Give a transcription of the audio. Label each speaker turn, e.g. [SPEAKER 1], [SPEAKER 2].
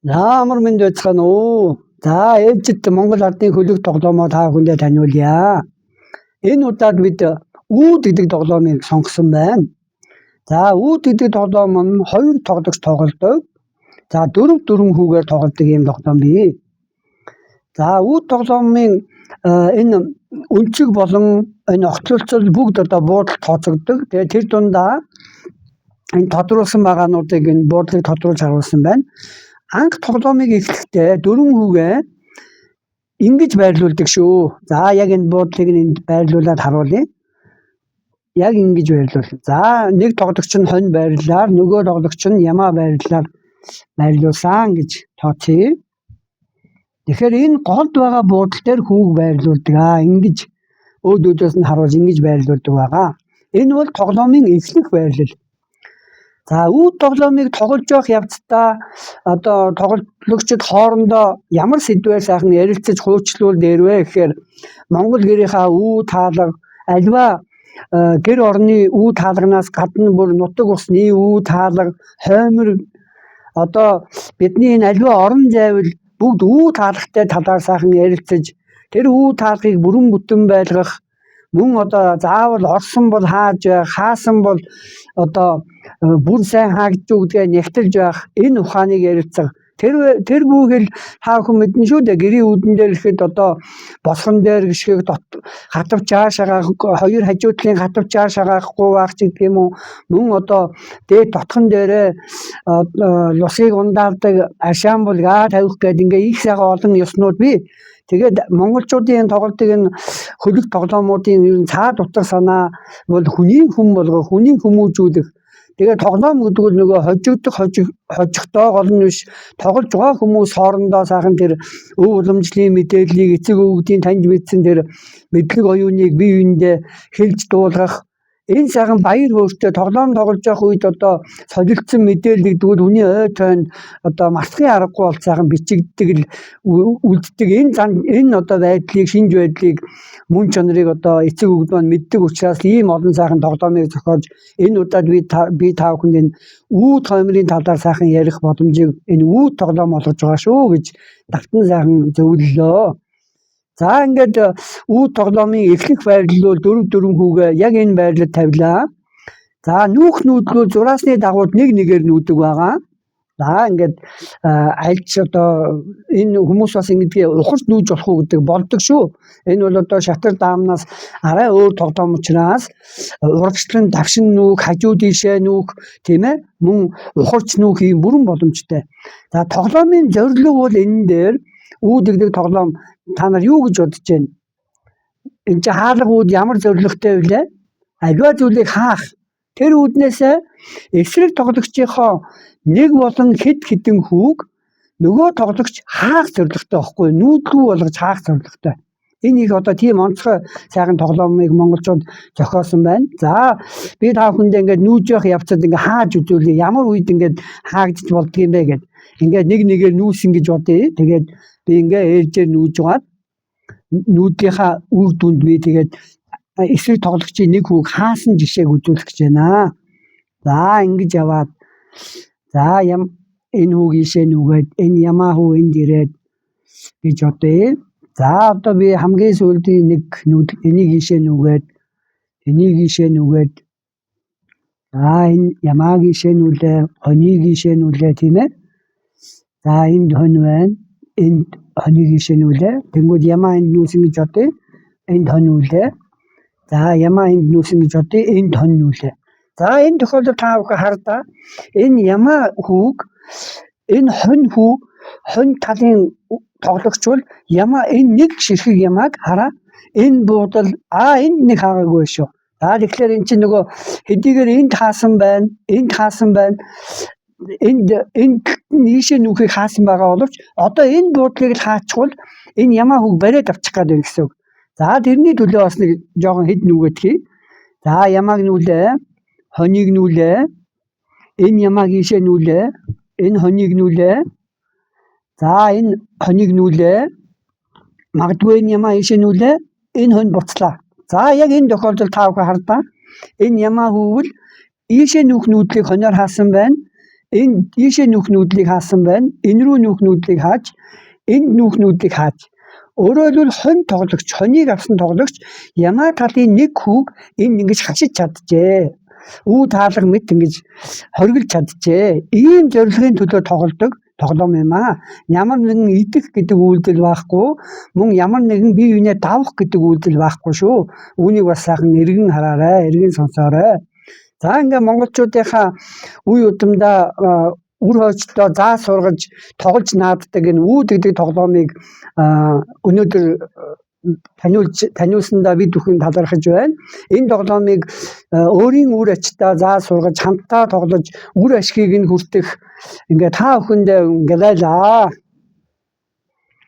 [SPEAKER 1] За амар мэнд байцгаана уу. За ээлжид Монгол Ардын хөлөг тоглоомоо та бүхэндээ таниулъя. Энэ удаад бид үүд гэдэг тоглоомыг сонгосон байна. За үүд гэдэг тоглоом нь хоёр тоглогч тоглодог. За 4 хүүгээр тоглодог ийм тоглоом бий. За үүд тоглоомын энэ өнцөг болон энэ огтлолцол бүгд одоо буудлыг тооцогддог. Тэгээ тэр дундаа энэ тодруулсан байгаануудыг энэ буудлыг тодруулж харуулсан байна. Анх тоглоомыг эхлэхдээ 4 хүүгээ ингэж байрлуулдаг шүү. За яг энэ буудлыг энд байрлуулад харуулъя. Яг ингэж байрлуулсан. За нэг тоглогч нь хонь байрлалаар, нөгөө тоглогч нь ямаа байрлалаар байрлуулсан гэж тооцъё. Тэгэхээр энэ голд байгаа буудал дээр хүүг байрлуулдаг. Ингэж өөдөөс нь харуулж ингэж байрлуулдаг байгаа. Энэ бол тоглоомын эхлэх байрлал. За үүд тоглоомыг тоглож явах явцдаа одоо тоглогчид хоорондоо ямар сэдвээр сайхан ярилцаж хуучлуул дээрвэ гэхээр Монгол гэрийнхаа үүд хаалга альва гэр орны үүд хаалганаас гадна бүр нутаг усны үүд хаалга хоймор одоо бидний энэ альва орон зайвал бүгд үүд хаалгатай талаар сайхан ярилцаж тэр үүд хаалгыг бүрэн бүтэн байлгах мөн одоо заавал орсон бол хааж байх, хаасан бол одоо бүр сайн хаагдж үгдгээ нэгтэлж байх энэ ухааныг ярилцах. Тэр бүхэл та бүхэн мэднэ шүү дээ. Гэрийн үүдэн дээр ирэхэд одоо босгон дээр гიშгэх хатавч цаашаа хоёр хажуудлын хатавч цаашаа гахгүй байх ч гэдэг юм уу. Мөн одоо дээд дотхон дээрээ лусыг ундаардаг ашаан бол гаа тавих гэдэг ингээ их сайхан олон ёснууд бий. Тэгээд монголчуудын тоглолтыг энэ хөлөг тоглоомуудын цаад утга санаа бол хүний хүм болгох, хүний хүмүүжүүлэх. Тэгээд тоглоом гэдэг нь нөгөө хожигдох гол нь биш тоглож байгаа хүмүүс хоорондоо сайхан тэр өв уламжлалын мэдээллийг эцэг өвгдийн таньж мэдсэн тэр мэдлэг оюуныг бие биендээ хэлж дуулгах энэ сайхан баяр хөөртэй тоглоом тоглож явах үед одоо солилцсон мэдээлэл гэдэг нь хүний ой тойнд одоо мартахын аргагүй бол сайхан бичигддэг үлддэг энэ одоо байдлыг шинж байдлыг мөн чанарыг одоо эцэг өвгд маань мэддэг учраас ийм олон сайхан тоглоомыг зохиож энэ удаад би та бүхэнд энэ үүд хоймрын талаар сайхан ярих боломжийг энэ үүд тоглоом олгож байгаа шүү гэж давтан сайхан зөвлөлөө. За ингээд үүд тоглоомын эхлэх байрлал бол 4 хүүгээ яг энэ байрлалд тавилаа. За нүүх нүүдлүүд зураасны дагуу нэг нэгээр нүүдэг байгаа. За ингээд альч одоо энэ хүмүүс бас ингэдэг ухарч нүүж болох уу гэдэг болдог шүү. Энэ бол одоо шатар даамнаас арай өөр тоглоом учраас урагшлан давшин нүүх, хажуу дишээ нүүх тийм ээ мөн ухарч нүүх ийм бүрэн боломжтой. За тоглоомын зорилго бол энэ дээр үүд гэдэг тоглоом та нар юу гэж бодож байна? Энд чи хаалга үүд ямар зорилготой вэ? Аливаа зүйлийг хаах. Тэр үүднээс эсрэг тоглогчийнхоо нэг болон хэдэн хүүг нөгөө тоглогч хаах зорилготой байхгүй нүүдлүү болгож хаах зорилготой. Энэ их одоо тийм онцгой сайхан тоглоомыг монголчууд зохиосон байна. За би та бүхэндээ ингээд нүүж явах явцад ингээд хааж үзүүлээ. Ямар үед ингээд хаагдчих болдго юм бэ гэд. Ингээд нэг нэгээр нүүсэн гэж бодъё. Тэгээд би ингээд ээлжээр нүүж гаад нүүдлийнхаа үр дүнд би тэгээд эсрэг тоглогчийн нэг хүүг хаасан жишээг үзүүлэх гэж байна. За ингэж яваад за энэ хүүг ийшээ нүгээд энэ ямаа хүү энд ирээд гэж бодъё. За одоо би хамгийн сүүлийн нэг энийг ийшээ нүгээд энийг ийшээ нүгээд за энэ ямааг ийшээ нүлээ, хоньыг ийшээ нүлээ тийм ээ. За энд хонь байна. Энд хоньыг ийшээ нүлээ. Тэнгүүд ямаа энд нүүсэн гэж бодъё. Энд хонь нүлээ. За ямаа энд нүүсэн гэж бодъё. Энд хонь нүлээ. За энэ тохиолдолд та бүхэн хардаа энэ ямаа хүүг энэ хонь хүү хонь талын тоглогч бол ямаа энэ нэг ширхэг ямааг хараа энэ буудал энд нэг хаагаагүй шүү. За тэгэхээр эн чинь нөгөө хэдийгээр энд хаасан байна, энд хаасан байна. Энд ийшээ нүхийг хаасан байгаа боловч одоо энэ буудлыг л хаачихвал энэ ямаа хүүг бариад авчих гэдэг гэсэн үг. За тэрний төлөө бас нэг жоохон хэд нүгээд хий. За ямааг нүлээ, хоньыг нүлээ. Энэ ямааг ийшээ нүлээ, энэ хоньыг нүлээ. За энэ хоньыг нүлээ. Магадгүй энэ ямаа ийшээ нүлээ, энэ хонь буцлаа. За яг энэ тохиолдолд та бүхэн хардаа энэ ямаа хүүвэл ийшээ нүх нүүдлийг хоньоор хаасан байна. энэ ийшээ нүүх нүүдлийг хаасан байна. Энэ рүү нүүх нүүдлийг хааж, энд нүүх нүүдлийг хааж. Өөрөөр хэлбэл хонийг авсан тоглогч ямаа талын нэг хүүг энэ ингэж хашиж чаджээ. Үү таалга мэт ингэж хоригдж чаджээ. Ийм зорилгын төлөө тоглодог тоглоом юм аа. Ямар нэгэн идэх гэдэг үйлдэл байхгүй, мөн ямар нэгэн бие биенээ давах гэдэг үйлдэл байхгүй шүү. Үүнийг бас сайхан эргэн хараарай, эргэн сонсоорой. За ингээ монголчуудынхаа үе удамдаа үр хойчдоо заа сургаж тоглож нааддаг энэ үүд гэдэг тоглоомыг өнөөдөр таниулсандаа бид бүхэн талархаж байна. Энэ тоглоомыг өөрийн үр ачтаа заа сургаж хамтдаа тоглож үр ашгийг нь хүртэх ингээ та бүхэндээ гялайлаа.